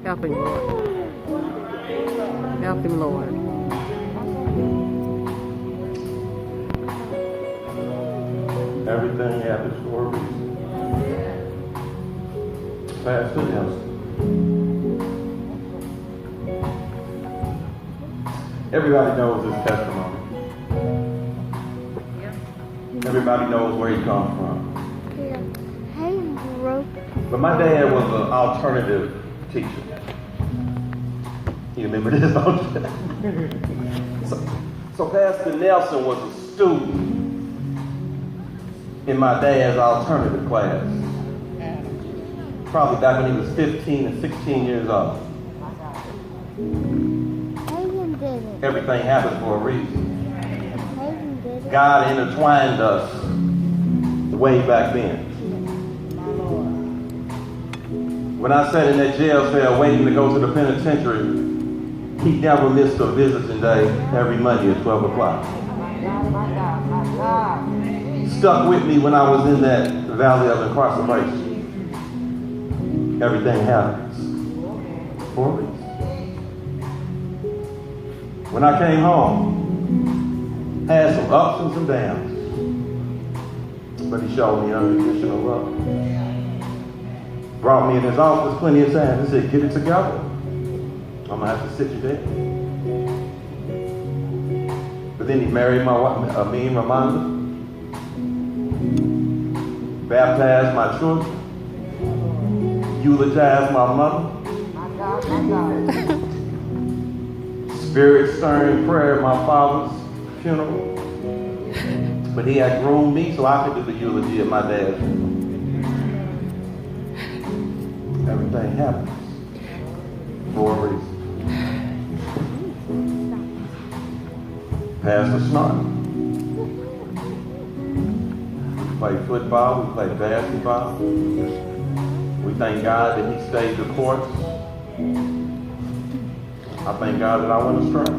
Help him, Lord. Help him, Lord. Everything happens for a reason. Pastor Nelson. Everybody knows his testimony. Everybody knows where he comes from. Hey, bro. But my dad was an alternative teacher. You remember this, don't you? So Pastor Nelson was a student in my dad's alternative class. Probably back when he was 15 and 16 years old. Everything happens for a reason. God intertwined us way back then. When I sat in that jail cell waiting to go to the penitentiary, he never missed a visiting day every Monday at 12 o'clock. Stuck with me when I was in that valley of incarceration. Everything happens for a reason. When I came home, had some ups and some downs, but he showed me unconditional love. Brought me in his office plenty of times. He said, "Get it together. I'm gonna have to sit you there." But then he married my wife, me and Ramanda, baptized my children, eulogized my mother, spirit stirring prayer at my father's funeral. But he had groomed me so I could do the eulogy at my dad's funeral. Everything happens for a reason. Pastor Snart. We played football, we played basketball. We thank God that he stayed the course. I thank God that I went astray.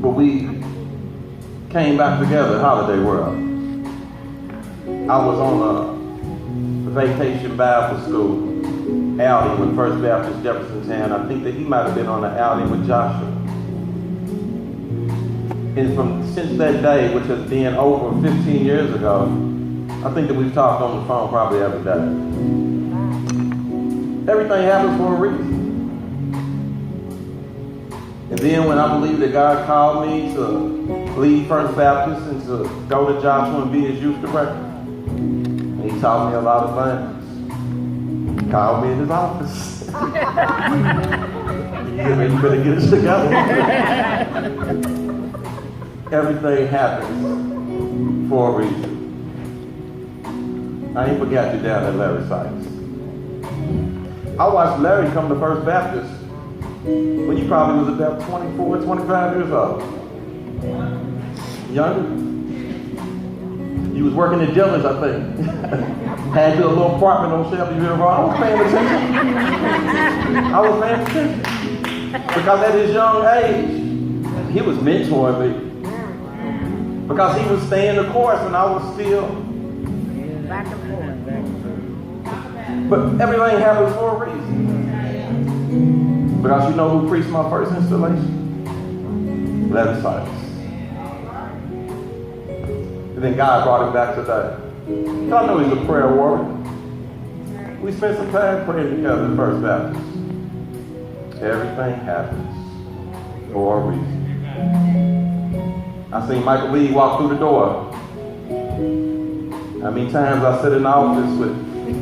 But we came back together at Holiday World. I was on a vacation Bible school outing with First Baptist Jeffersontown. I think that he might have been on an outing with Joshua. And since that day, which has been over 15 years ago, I think that we've talked on the phone probably every day. Everything happens for a reason. And then when I believe that God called me to lead First Baptist and to go to Joshua and be his youth director, and he taught me a lot of things. He called me in his office. You better get us together. Everything happens for a reason. I ain't forgot you down at Larry Sykes. I watched Larry come to First Baptist when you probably was about 24, 25 years old. Younger. You was working at Dillard's, I think. Had your little apartment on Shelby River. I was paying attention. Because at his young age, he was mentoring me. Because he was staying the course and I was still back and forth. But everything happens for a reason. Because you know who preached my first installation? Larry Sykes. And then God brought him back today. Y'all know he's a prayer warrior. We spent some time praying together at First Baptist. Everything happens for a reason. I seen Michael Lee walk through the door. How many times I sit in the office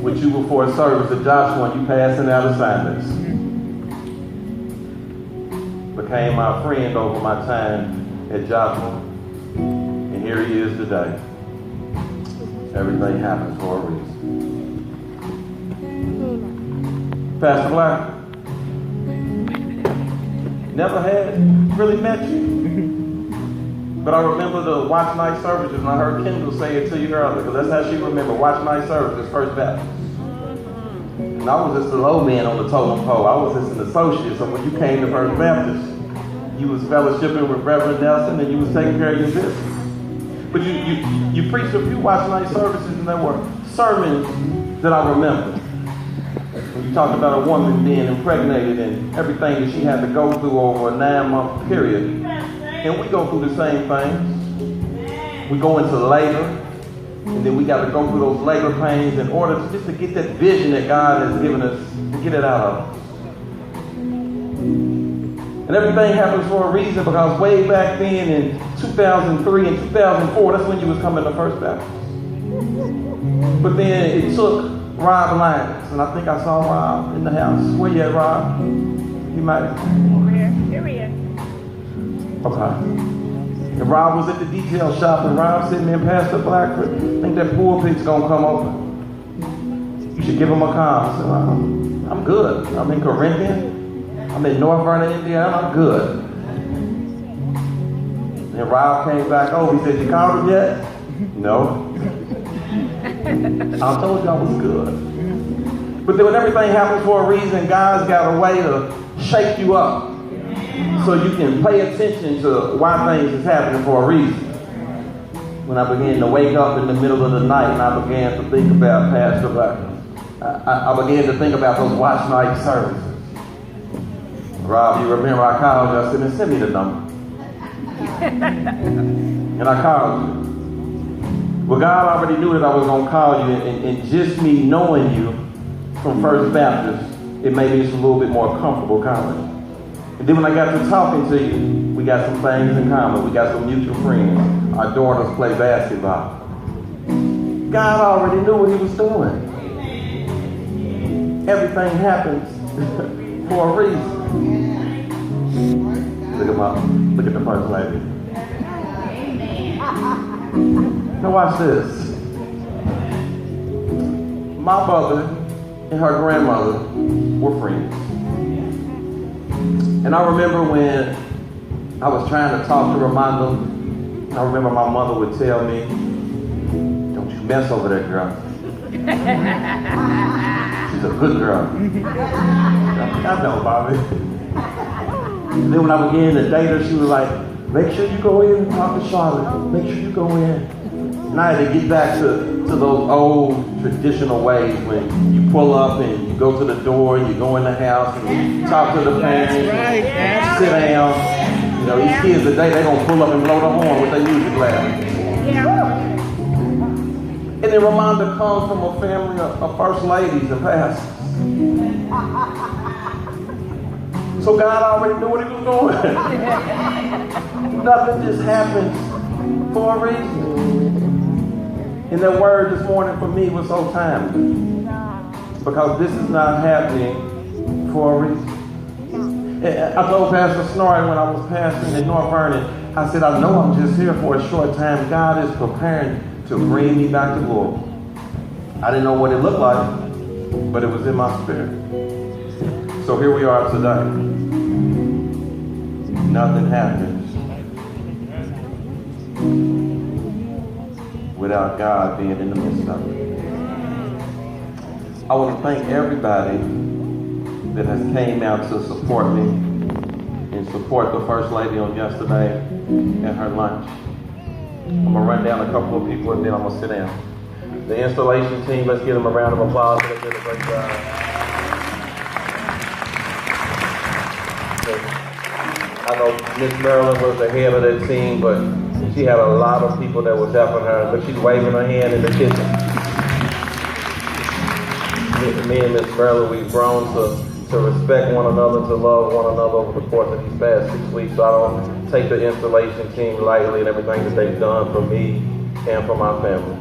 with you before a service at Joshua and you passing out assignments. Became my friend over my time at Joshua. And here he is today. Everything happens for a reason. Pastor Black, never had really met you. But I remember the watch night services, and I heard Kendall say it to you earlier, because that's how she remembered watch night services, First Baptist. And I was just a low man on the totem pole. I was just an associate. So when you came to First Baptist, you was fellowshipping with Reverend Nelson, and you was taking care of your business. But you preached a few watch night services, and there were sermons that I remember. You talked about a woman being impregnated and everything that she had to go through over a 9-month period. And we go through the same things. We go into labor, and then we got to go through those labor pains in order to, just to get that vision that God has given us, to get it out of us. And everything happens for a reason, because way back then in 2003 and 2004, that's when you was coming to First Baptist. But then it took Rob Lyons, and I think I saw Rob in the house. Where you at, Rob? He might have. Here he is. Okay. And Rob was at the detail shop, and Rob said, man, Pastor Blackford, I think that pulpit's going to come open. You should give him a call. I said, I'm good. I'm in Corinthian. I'm in North Vernon, Indiana. I'm good. And Rob came back over. He said, you called him yet? No. I told you I was good. But then when everything happens for a reason, God's got a way to shake you up so you can pay attention to why things is happening for a reason. When I began to wake up in the middle of the night and I began to think about Pastor Black, I began to think about those watch night services. Rob, you remember I called you, I said, send me the number. And I called you. Well, God already knew that I was going to call you, and just me knowing you from First Baptist, it made me just a little bit more comfortable calling you. And then when I got to talking to you, we got some things in common. We got some mutual friends. Our daughters play basketball. God already knew what he was doing. Everything happens for a reason. Look at the first lady. Now watch this. My mother and her grandmother were friends. And I remember when I was trying to talk to Ramondo, I remember my mother would tell me, don't you mess over that girl. She's a good girl. I know, Bobby. And then when I began to date her, she was like, make sure you go in and talk to Charlotte. Make sure you go in. And I had to get back to those old traditional ways when you pull up and you go to the door and you go in the house and you talk to the parents, sit down. You know, these kids today, they're going to pull up and blow the horn with their music loud. And then Ramonda comes from a family of first ladies and pastors. So God already knew what he was doing. Nothing just happens for a reason. And that word this morning for me was so timely. Because this is not happening for a reason. I told Pastor Snorri when I was pastoring in North Vernon, I said, I know I'm just here for a short time. God is preparing to bring me back to glory. I didn't know what it looked like, but it was in my spirit. So here we are today. Nothing happens without God being in the midst of it. I want to thank everybody that has came out to support me and support the First Lady on yesterday at her lunch. I'm going to run down a couple of people and then I'm going to sit down. The installation team, let's give them a round of applause. They did a great job. I know Miss Marilyn was the head of that team, but she had a lot of people that was helping her. But she's waving her hand in the kitchen. Me and Miss Marilyn, we've grown to respect one another, to love one another over the course of these past 6 weeks. So I don't take the installation team lightly and everything that they've done for me and for my family.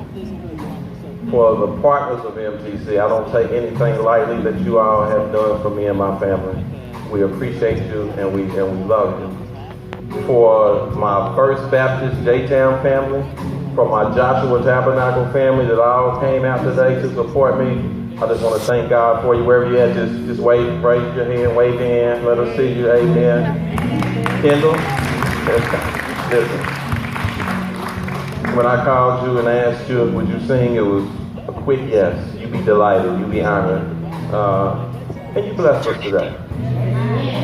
For the partners of MTC, I don't take anything lightly that you all have done for me and my family. We appreciate you and we love you. For my First Baptist J-Town family, for my Joshua Tabernacle family that all came out today to support me, I just want to thank God for you. Wherever you're at, just wave, raise your hand, wave your hand, let us see you, amen. Kendall, listen. When I called you and asked you, would you sing, it was a quick yes. You be delighted, you be honored. And you blessed us today.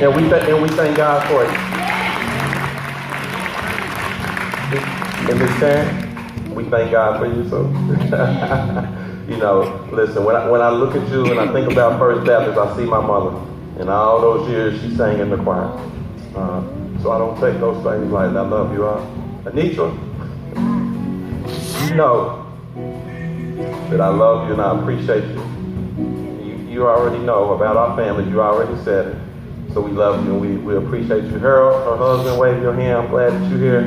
And we thank God for you. And Miss Sharon, we thank God for you. So You know, listen, when I look at you and I think about First Baptist, I see my mother. And all those years she sang in the choir. So I don't take those things lightly. I love you all. Anitra, you know that I love you and I appreciate you. You already know about our family. You already said it. So we love you and we appreciate you. Harold, her husband, wave your hand. I'm glad that you're here.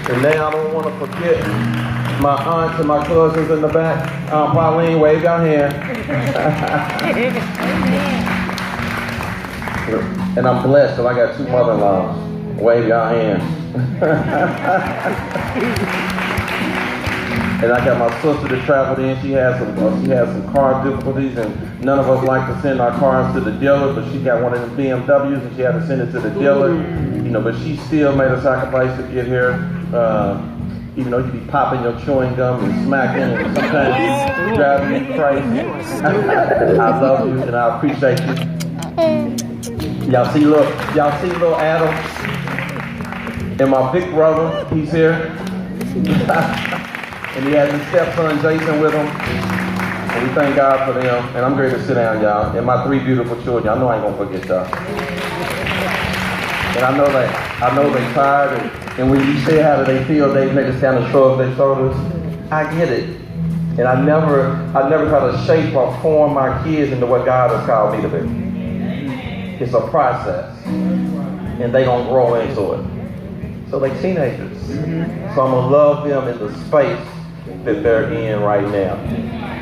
And now I don't want to forget my aunts and my cousins in the back. Aunt Pauline, wave your hand. And I'm blessed because I got 2 mother-in-laws. Wave your hand. And I got my sister that traveled in. She has some car difficulties, and none of us like to send our cars to the dealer, but she got one of them BMWs, and she had to send it to the dealer. You know, but she still made a sacrifice to get here. Even though you be popping your chewing gum and smacking, and sometimes it's driving me crazy. I love you and I appreciate you. Y'all see little Adam? And my big brother, he's here. And he has his stepson Jason with him. And we thank God for them. And I'm ready to sit down, y'all. And my 3 beautiful children. I know I ain't gonna forget y'all. And I know they tired. And when you say how do they feel, they just kind of shrug their shoulders. I get it. And I never try to shape or form my kids into what God has called me to be. It's a process. And they don't grow into it. So they teenagers. So I'm gonna love them in the space that they're in right now.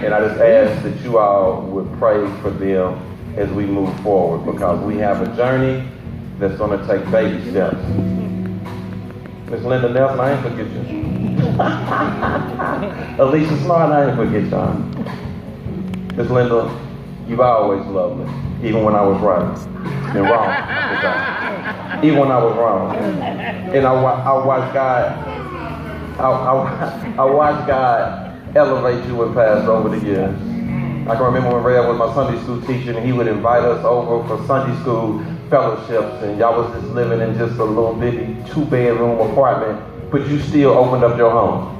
And I just ask that you all would pray for them as we move forward, because we have a journey that's gonna take baby steps. Miss Linda Nelson, I ain't forget you. Alicia Smart, I ain't forget y'all. Miss Linda, you've always loved me, even when I was right and wrong. Even when I was wrong. And I watched God elevate you and pass over the years. I can remember when Red was my Sunday school teacher, and he would invite us over for Sunday school fellowships, and y'all was just living in just a little bitty 2-bedroom apartment, but you still opened up your home.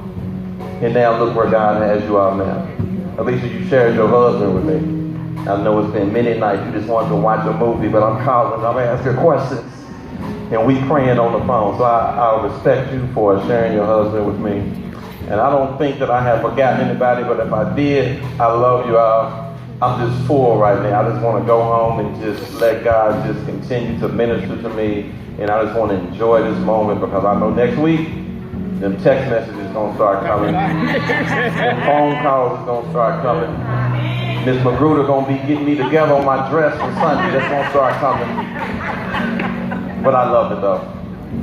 And now look where God has you all now. Alicia, you shared your husband with me. I know it's been many nights you just wanted to watch a movie, but I'm calling, I'm asking questions, and we praying on the phone. So I respect you for sharing your husband with me. And I don't think that I have forgotten anybody, but if I did, I love you all. I'm just full right now. I just want to go home and just let God just continue to minister to me. And I just want to enjoy this moment, because I know next week, them text messages going to start coming. Them phone calls is going to start coming. Miss Magruder going to be getting me together on my dress for Sunday. That's going to start coming. But I love it though.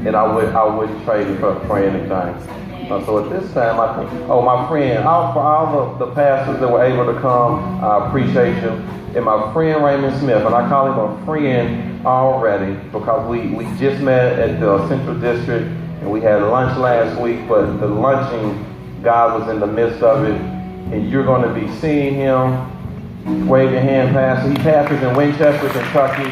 And I wouldn't trade it for anything. So at this time, I think, my friend, for all the pastors that were able to come, I appreciate you. And my friend Raymond Smith, and I call him a friend already, because we just met at the Central District, and we had lunch last week, but the lunching, God was in the midst of it, and you're going to be seeing him. Wave your hand, Pastor. He pastors in Winchester, Kentucky,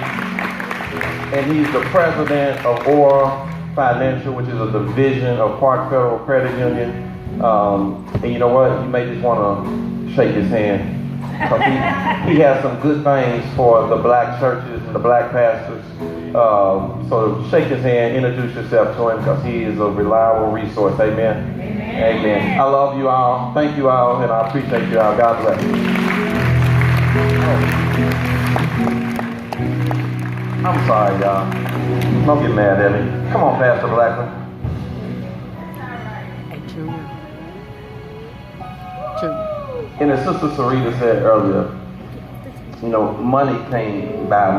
and he's the president of OR Financial, which is a division of Park Federal Credit Union. And you know what? You may just want to shake his hand. He has some good things for the black churches and the black pastors. So shake his hand, introduce yourself to him, because he is a reliable resource. Amen. Amen. I love you all. Thank you all, and I appreciate you all. God bless you. I'm sorry, y'all. Don't get mad at me. Come on, Pastor Blackman. And as Sister Sarita said earlier, you know, money can't buy